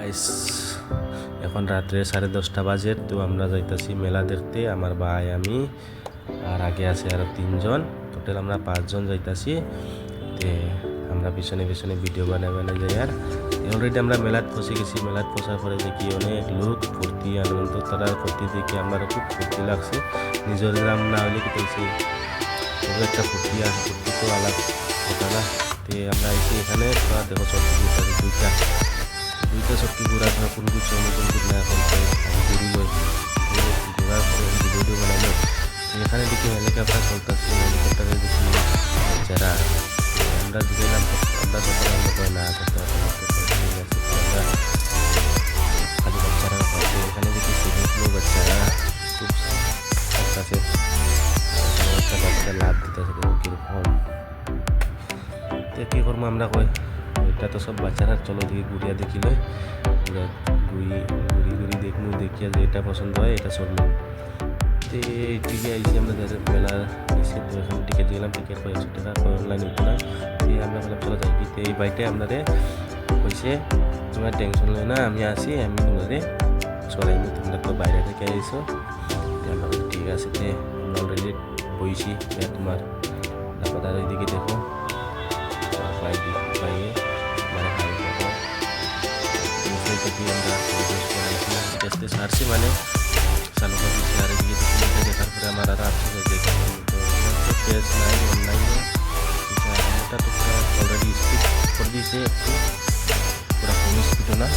Guys এখন রাত্রে 10:30 বাজে। তো আমরা যাইতাছি মেলা দেখতে, আমার ভাই আমি আর আগে আছে আরো 3জন, টোটাল আমরা 5জন যাইতাছি। তে আমরা পিছনে পিছনে ভিডিও বানাই যাই। আর অলরেডি আমরা মেলাত পৌঁছে গেছি। মেলাত পৌঁছার পরে দেখি অনেক লোক ফুর্তি আনন্দ তারা ফুর্তি দেখি আমারও খুব ফুর্তি লাগছে। নিজের গ্রাম না হলে কি বলছি একটা ফুর্তি আর ফুর্তি তো আলাদা কথা না। তে আমরা এখানে দেখো দুইটা চক্কি ঘোরা ধরা কোন কিছু নতুন না এখন ঘুরি লই ঘোরার পরে ভিডিও বানাইলো। এখানে দেখি হেলিকপ্টার চলতেছে, হেলিকপ্টারে দেখি যারা আমরা দিলাম আমরা সকাল আমরা কয় না আমরা খালি বাচ্চারা পাচ্ছে। এখানে দেখি সেগুলো বাচ্চারা খুব কাছে একটা বাচ্চা লাভ দিতেছে কীরকম। তো কী করবো আমরা কই এটা তো সব বাচ্চারা চলো দিকে ঘুরিয়া দেখিল ঘুরি দেখিয়া যে এটা পছন্দ হয় এটা চললো। তো এইদিকে আইসি আমরা যাদের মেলা এসে তো এখানে টিকিট দিলাম, টিকিট 100 টাকা অনলাইন নিতে না। দিয়ে আমরা বললাম চলো যাই কি। তো এই বাইকটাই আপনাদের কইছে তোমরা টেনশন নেই না, আমি আসি, আমি তোমাদের চলাইনি, তোমরা তো বাইরে থেকে আইসো। আমরা ঠিক আছে। তে আমরা অলরেডি বইছি তোমার তারপর এইদিকে দেখো বাইরে মানে আমরা সারছি মানে চালু করে দিচ্ছি। আর এদিকে দেখার পরে আমার আর পেজ নাই অনলাইনে এটা তো অলরেডি স্পিড করে দিয়েছে, একটু পুরো কম স্পিডও না।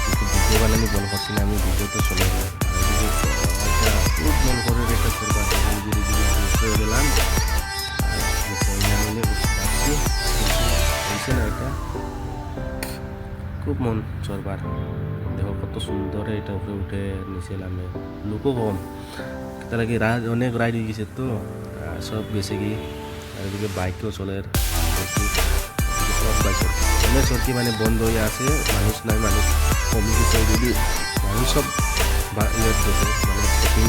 কিন্তু ভিডিও বানানো মনে করছি না, আমি ভিডিওতে চলে গেলাম। খুব মন করে এটা করবার হয়ে গেলাম না। এটা খুব মন চড়বার, দেখো কত সুন্দর এটা উপরে উঠে নিয়েছিলাম। লোকও কম, তারা কি অনেক রাইড হয়ে গেছে তো সব গেছে কি। আর এদিকে বাইকও চলে অনেক সরকি মানে বন্ধ হয়ে আছে, মানুষ নাই, মানুষ কমে গেছে। যদি মানুষ সব গেছে মানে শপিং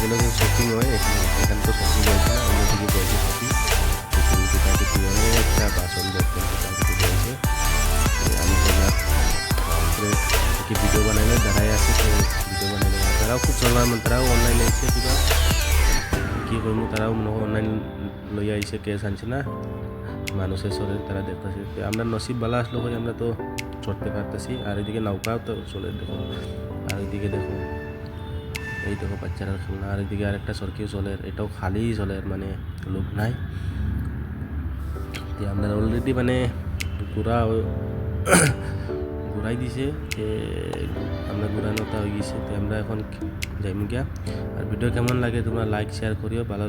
যেন শপিং হয় এখানে তো শপিং হয়েছে না, অন্যদিকে বলছে শপিং অনেকটা বাসন দেখতেন বলছে। আমি কি ভিডিও বানাইলে দাঁড়াই আছে, তো ভিডিও বানাইলে তারাও খুব চলবার মানে তারাও অনলাইন আইছে। কিবা কী করবো তারাও মনে হয় অনলাইন লইয়া আইছে, কেস আনছে না মানুষের শরীর তারা দেখতেছে। আমরা নসিব বালা আসলো হয় আমরা তো চড়তে পারতেছি। আর এদিকে নৌকাও তো চলে দেখো, আর ওইদিকে দেখো এই দেখো বাচ্চারা খেলনা। আর এদিকে আরেকটা সরকিও চলে, এটাও খালি চলে মানে লোক নাই। আমরা অলরেডি মানে ঘুরাই দিছে, আমরা ঘুরানোটা হয়ে গেছে। তো আমরা এখন যাইম গিয়া। আর ভিডিও কেমন লাগে তোমরা লাইক শেয়ার করিও, ভালো